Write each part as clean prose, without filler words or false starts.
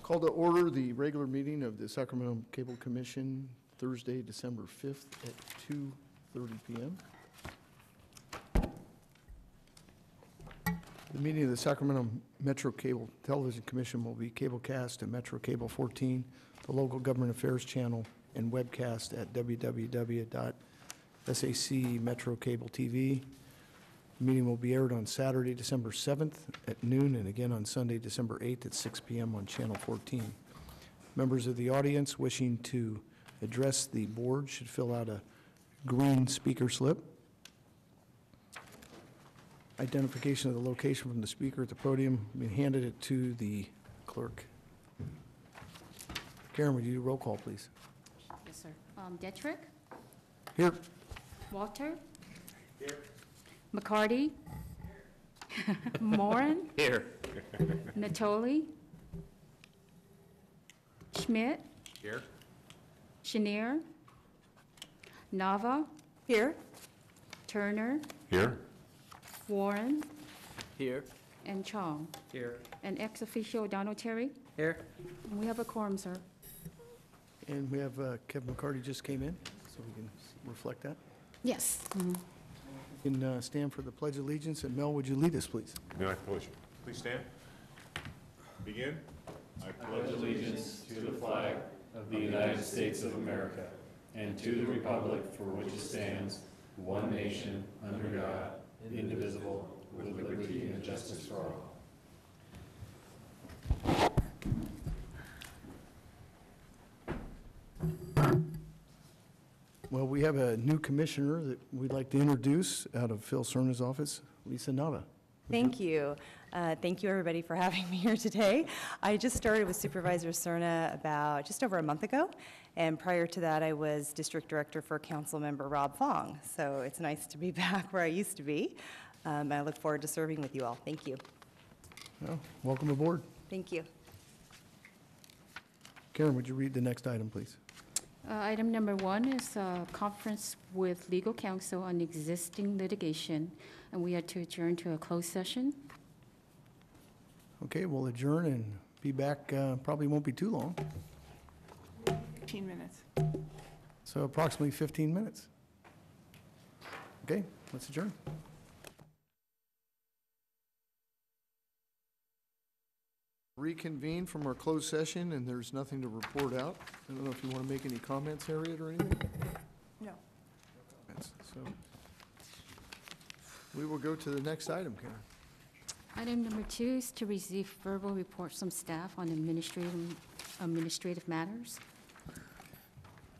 Call to order the regular meeting of the Sacramento Cable Commission, Thursday, December 5th at 2:30 p.m. The meeting of the Sacramento Metro Cable Television Commission will be cablecast at Metro Cable 14, the local government affairs channel, and webcast at www.sacmetrocable.tv. The meeting will be aired on Saturday, December 7th at noon, and again on Sunday, December 8th at 6 p.m. on Channel 14. Members of the audience wishing to address the board should fill out a green speaker slip. Identification of the location from the speaker at the podium. We handed it to the clerk. Karen, would you do roll call, please? Yes, sir. Detrick? Here. Walter? Here. McCarty? Here. Moran? Here. Natoli? Schmidt? Here. Chenier? Nava? Here. Turner? Here. Warren? Here. And Chong? Here. And ex officio Donald Terry? Here. And we have a quorum, sir. And we have Kevin McCarty just came in, so we can reflect that. Yes. You can stand for the Pledge of Allegiance, and Mel, would you lead us, please? May I pledge? Please stand. Begin. I pledge allegiance to the flag of the United States of America and to the republic for which it stands, one nation, under God, indivisible, with liberty and justice for all. Well, we have a new commissioner that we'd like to introduce out of Phil Cerna's office, Lisa Nava. Thank you. Thank you, everybody, for having me here today. I just started with Supervisor Cerna about just over a month ago, and prior to that, I was District Director for Councilmember Rob Fong. So it's nice to be back where I used to be. I look forward to serving with you all. Thank you. Well, welcome aboard. Thank you. Karen, would you read the next item, please? Item number 1 is a conference with legal counsel on existing litigation, and we are to adjourn to a closed session. Okay, we'll adjourn and be back, probably won't be too long. 15 minutes. So approximately 15 minutes. Okay, let's adjourn. Reconvene from our closed session, and there's nothing to report out. I don't know if you want to make any comments, Harriet, or anything? No. So we will go to the next item, Karen. Item number 2 is to receive verbal reports from staff on administrative matters.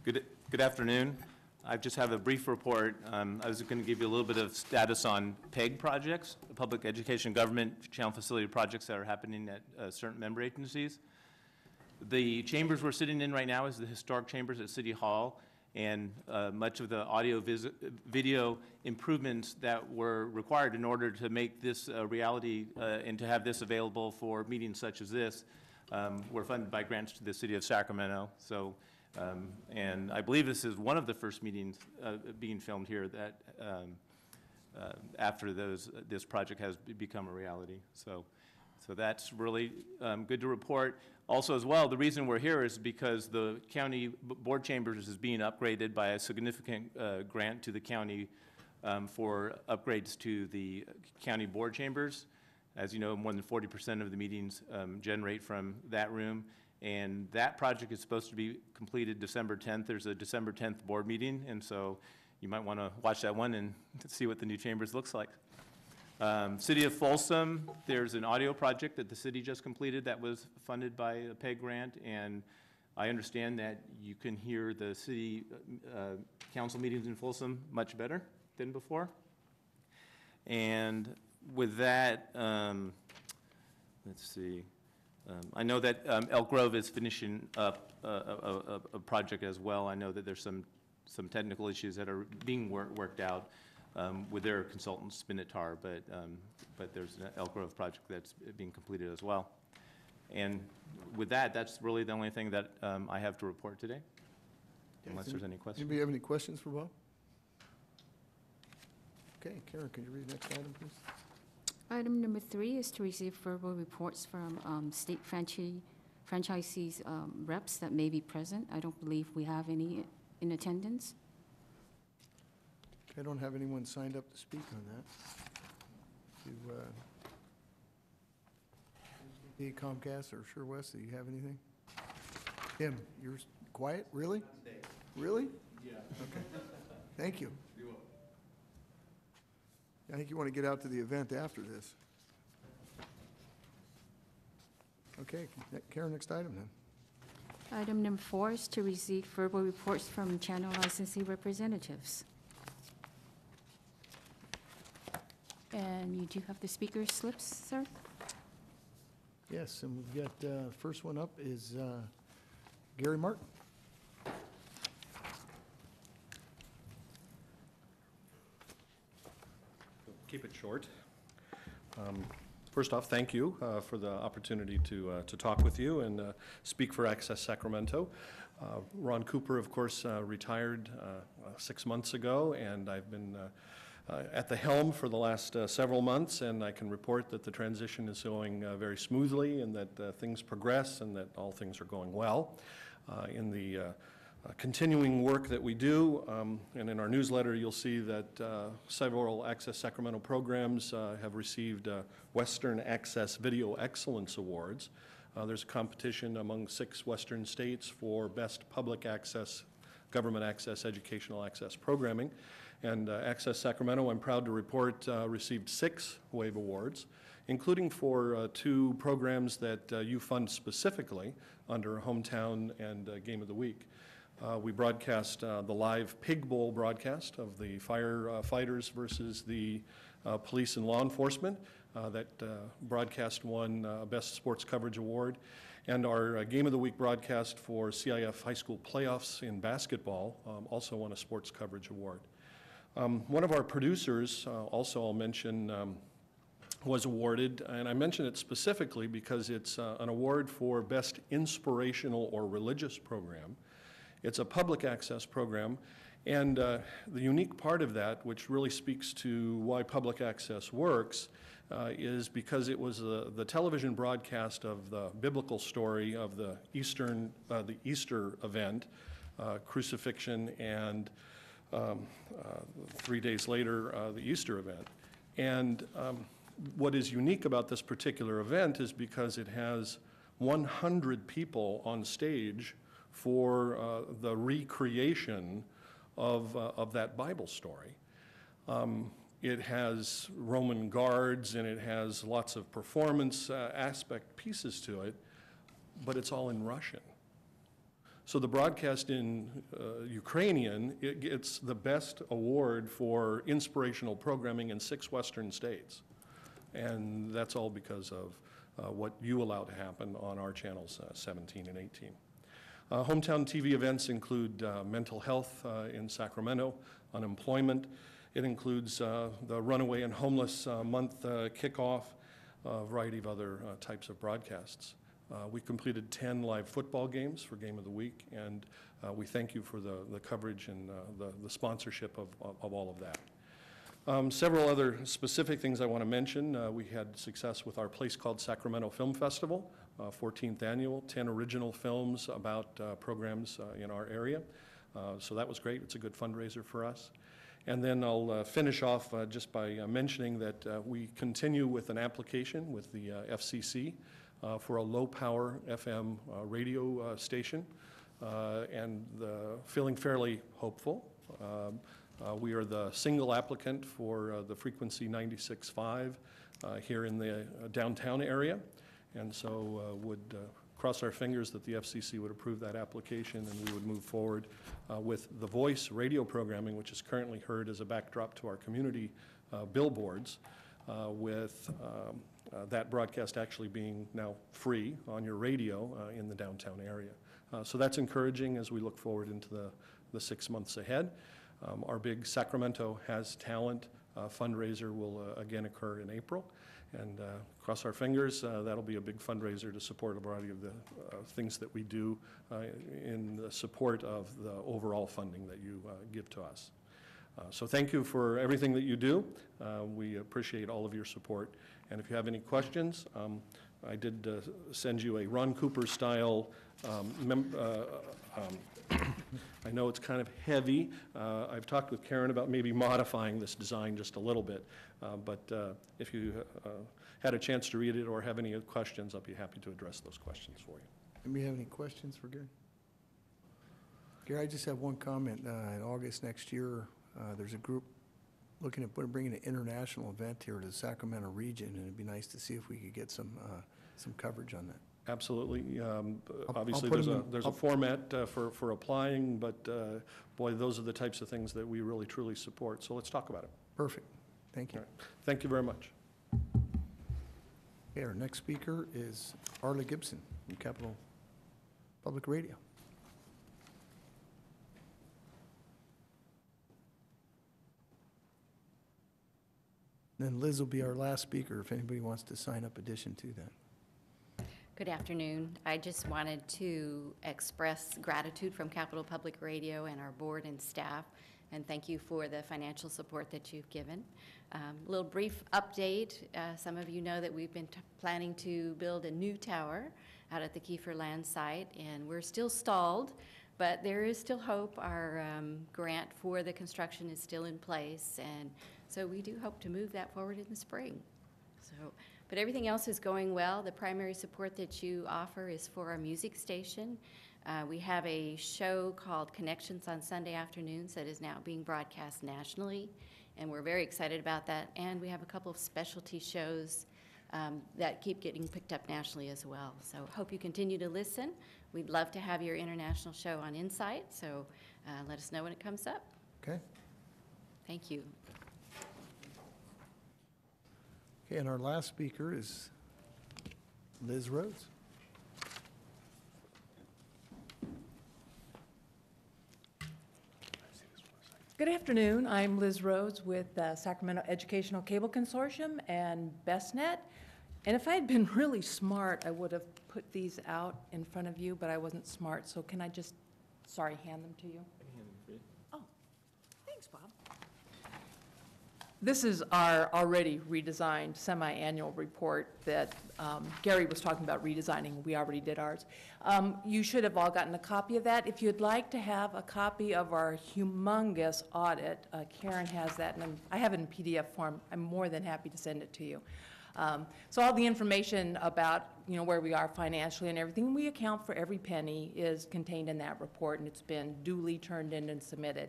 Good afternoon. I just have a brief report. I was going to give you a little bit of status on PEG projects, the public education government channel facility projects that are happening at certain member agencies. The chambers we're sitting in right now is the historic chambers at City Hall, and much of the audio video improvements that were required in order to make this a reality and to have this available for meetings such as this were funded by grants to the city of Sacramento. So. And I believe this is one of the first meetings being filmed here that after this project has become a reality. So that's really good to report. Also as well, the reason we're here is because the county board chambers is being upgraded by a significant grant to the county for upgrades to the county board chambers. As you know, more than 40% of the meetings generate from that room. And that project is supposed to be completed December 10th. There's a December 10th board meeting, and so you might want to watch that one and see what the new chambers looks like. City of Folsom, there's an audio project that the city just completed that was funded by a PEG grant, and I understand that you can hear the city council meetings in Folsom much better than before. And with that, let's see. I know that Elk Grove is finishing up a project as well. I know that there's some technical issues that are being worked out with their consultant Spinatar, but there's an Elk Grove project that's being completed as well. And with that, that's really the only thing that I have to report today, unless there's any questions. Anybody have any questions for Bob? Okay, Karen, can you read the next item, please? Item number 3 is to receive verbal reports from state franchisees reps that may be present. I don't believe we have any in attendance. I don't have anyone signed up to speak on that. Do Comcast or Sure West, do you have anything? Tim, you're quiet? Really? Really? Yeah. Okay. Thank you. You're welcome. I think you want to get out to the event after this. Okay, Karen, next item then. Item number 4 is to receive verbal reports from channel licensee representatives. And you do have the speaker slips, sir? Yes, and we've got, first one up is Gary Martin. Keep it short. First off, thank you for the opportunity to talk with you and speak for Access Sacramento. Ron Cooper, of course, retired 6 months ago, and I've been at the helm for the last several months, and I can report that the transition is going very smoothly and that things progress and that all things are going well. In the continuing work that we do, and in our newsletter you'll see that several Access Sacramento programs have received Western Access Video Excellence Awards. There's a competition among 6 Western states for best public access, government access, educational access programming. And Access Sacramento, I'm proud to report, received 6 WAVE awards, including for 2 programs that you fund specifically under Hometown and Game of the Week. We broadcast the live Pig Bowl broadcast of the firefighters versus the police and law enforcement. That broadcast won Best Sports Coverage Award. And our Game of the Week broadcast for CIF High School Playoffs in basketball also won a Sports Coverage Award. One of our producers, also I'll mention, was awarded, and I mention it specifically because it's an award for Best Inspirational or Religious Program. It's a public access program, and the unique part of that, which really speaks to why public access works, is because it was the television broadcast of the biblical story of the Easter event, crucifixion, and 3 days later, the Easter event. And what is unique about this particular event is because it has 100 people on stage for the recreation of that Bible story. It has Roman guards and it has lots of performance aspect pieces to it, but it's all in Russian. So the broadcast in Ukrainian, it gets the best award for inspirational programming in 6 Western states. And that's all because of what you allow to happen on our channels 17 and 18. Hometown TV events include mental health in Sacramento, unemployment. It includes the Runaway and Homeless Month kickoff, a variety of other types of broadcasts. We completed 10 live football games for Game of the Week, and we thank you for the coverage and the sponsorship of all of that. Several other specific things I want to mention. We had success with our Place Called Sacramento Film Festival, 14th annual, 10 original films about programs in our area. So that was great. It's a good fundraiser for us. And then I'll finish off just by mentioning that we continue with an application with the FCC for a low-power FM radio station, and feeling fairly hopeful. We are the single applicant for the frequency 96.5 here in the downtown area, and so would cross our fingers that the FCC would approve that application and we would move forward with the voice radio programming, which is currently heard as a backdrop to our community billboards, with that broadcast actually being now free on your radio in the downtown area. So that's encouraging as we look forward into the 6 months ahead. Our big Sacramento Has Talent fundraiser will again occur in April, and cross our fingers, that'll be a big fundraiser to support a variety of the things that we do in the support of the overall funding that you give to us. So thank you for everything that you do. We appreciate all of your support. And if you have any questions, I did send you a Ron Cooper-style I know it's kind of heavy. I've talked with Karen about maybe modifying this design just a little bit, but if you had a chance to read it or have any questions, I'll be happy to address those questions for you. Anybody have any questions for Gary? Gary, I just have one comment. In August next year, there's a group looking at bringing an international event here to the Sacramento region, and it'd be nice to see if we could get some coverage on that. Absolutely. Obviously, put 'em in- there's a format for applying, but boy, those are the types of things that we really truly support. So let's talk about it. Perfect. Thank you. All right. Thank you very much. Okay, our next speaker is Arla Gibson from Capital Public Radio. Then Liz will be our last speaker if anybody wants to sign up addition to that. Good afternoon. I just wanted to express gratitude from Capital Public Radio and our board and staff, and thank you for the financial support that you've given. A little brief update. Some of you know that we've been planning to build a new tower out at the Kiefer Land site, and we're still stalled, but there is still hope. Our grant for the construction is still in place, and so we do hope to move that forward in the spring. But everything else is going well. The primary support that you offer is for our music station. We have a show called Connections on Sunday afternoons that is now being broadcast nationally, and we're very excited about that. And we have a couple of specialty shows that keep getting picked up nationally as well. So hope you continue to listen. We'd love to have your international show on Insight, so let us know when it comes up. Okay? Thank you. Okay, and our last speaker is Liz Rhodes. Good afternoon. I'm Liz Rhodes with Sacramento Educational Cable Consortium and BestNet. And if I had been really smart, I would have put these out in front of you, but I wasn't smart. So can I just, hand them to you? Oh, thanks, Bob. This is our already redesigned semi-annual report that Gary was talking about redesigning. We already did ours. You should have all gotten a copy of that. If you'd like to have a copy of our humongous audit, Karen has that, and I have it in PDF form. I'm more than happy to send it to you. So all the information about where we are financially and everything we account for every penny is contained in that report, and it's been duly turned in and submitted.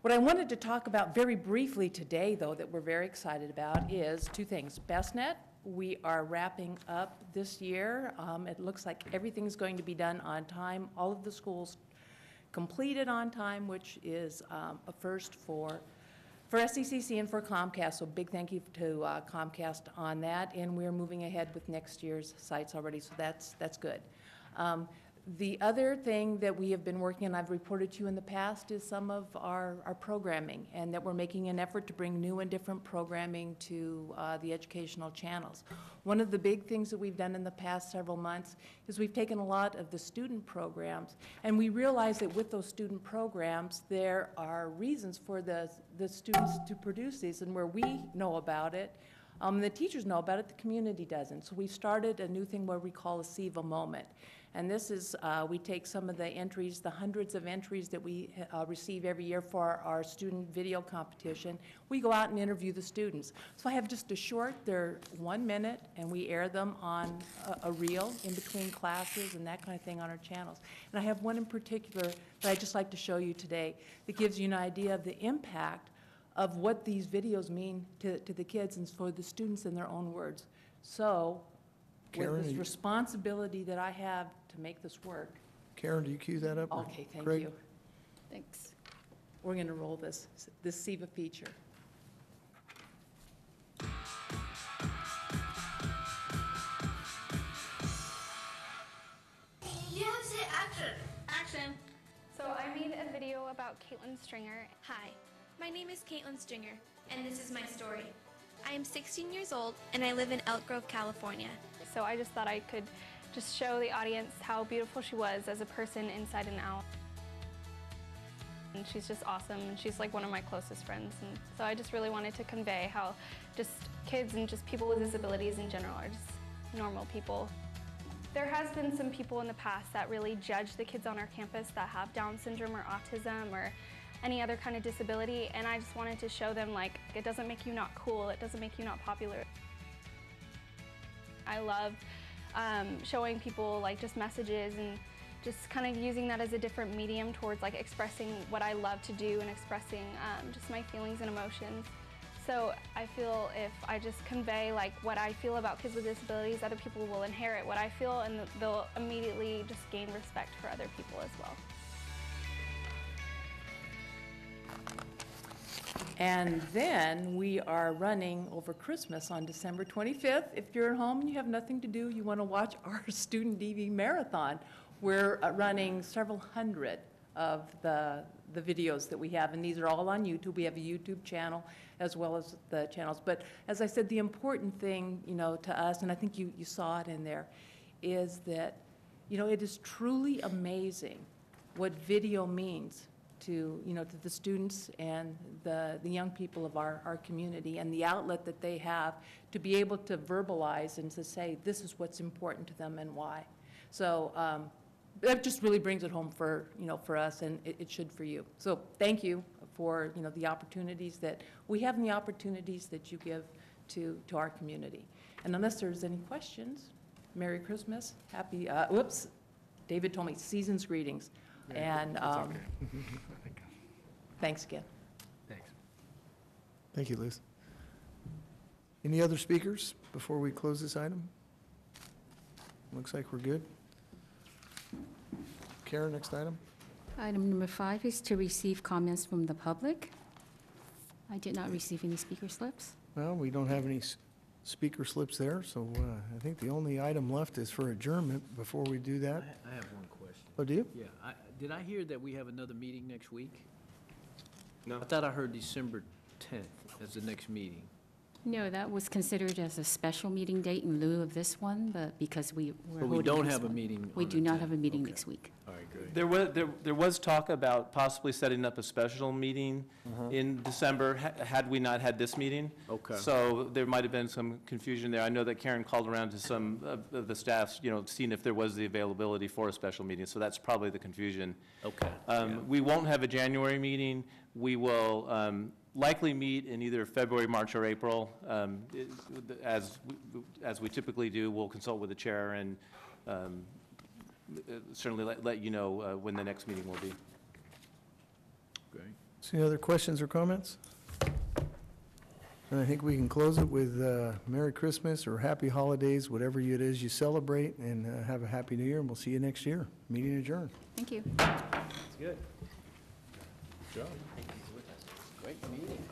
What I wanted to talk about very briefly today, though, that we're very excited about is two things. BestNet, we are wrapping up this year. It looks like everything's going to be done on time. All of the schools completed on time, which is a first for SCCC and for Comcast. So big thank you to Comcast on that. And we're moving ahead with next year's sites already, so that's good. The other thing that we have been working on, I've reported to you in the past, is some of our programming, and that we're making an effort to bring new and different programming to the educational channels. One of the big things that we've done in the past several months is we've taken a lot of the student programs, and we realize that with those student programs, there are reasons for the students to produce these, and where we know about it, the teachers know about it, the community doesn't. So we've started a new thing where we call a SIVA moment. And this is, we take some of the entries, the hundreds of entries that we receive every year for our student video competition. We go out and interview the students. So I have just a short, they're 1 minute, and we air them on a reel in between classes and that kind of thing on our channels. And I have one in particular that I'd just like to show you today that gives you an idea of the impact of what these videos mean to the kids and for the students in their own words. So, Karen, with this responsibility that I have to make this work. Karen, do you cue that up? or Okay, thank Craig? you. Thanks. We're going to roll this SIVA feature. Yes, hit action. Action. So I made a video about Caitlin Stringer. Hi, my name is Caitlin Stringer, and this is my story. I am 16 years old, and I live in Elk Grove, California. So I just thought I could just show the audience how beautiful she was as a person inside and out. And she's just awesome, and she's like one of my closest friends. And so I just really wanted to convey how just kids and just people with disabilities in general are just normal people. There has been some people in the past that really judge the kids on our campus that have Down syndrome or autism or any other kind of disability, and I just wanted to show them, like, it doesn't make you not cool, it doesn't make you not popular. I love showing people like just messages and just kind of using that as a different medium towards like expressing what I love to do and expressing just my feelings and emotions. So I feel if I just convey like what I feel about kids with disabilities, other people will inherit what I feel and they'll immediately just gain respect for other people as well. And then we are running over Christmas on December 25th. If you're at home and you have nothing to do, you want to watch our Student DV Marathon. We're running several hundred of the videos that we have, and these are all on YouTube. We have a YouTube channel as well as the channels. But as I said, the important thing, to us, and I think you saw it in there, is that, it is truly amazing what video means to the students and the young people of our community, and the outlet that they have to be able to verbalize and to say this is what's important to them and why. So that just really brings it home for us, and it should for you. So thank you for the opportunities that we have and the opportunities that you give to our community. And unless there's any questions, Merry Christmas, Happy David told me season's greetings. And thanks again. Thanks. Thank you, Liz. Any other speakers before we close this item? Looks like we're good. Karen, next item. Item number 5 is to receive comments from the public. I did not receive any speaker slips. Well, we don't have any speaker slips there, so I think the only item left is for adjournment. Before we do that. I have one question. Oh, do you? Yeah, did I hear that we have another meeting next week? No. I thought I heard December 10th as the next meeting. No, that was considered as a special meeting date in lieu of this one, but because we're But we holding don't this have a one. meeting We on do the not 10th. have a meeting Okay. next week. All right, great. There was talk about possibly setting up a special meeting in December, had we not had this meeting. Okay. So there might have been some confusion there. I know that Karen called around to some of the staffs, seeing if there was the availability for a special meeting, so that's probably the confusion. Okay. Yeah. We won't have a January meeting. We will likely meet in either February, March, or April. As we typically do, we'll consult with the chair and certainly let you know when the next meeting will be. Great. So any other questions or comments? And I think we can close it with Merry Christmas or Happy Holidays, whatever it is you celebrate, and have a Happy New Year, and we'll see you next year. Meeting adjourned. Thank you. That's good. Good job. Great meeting.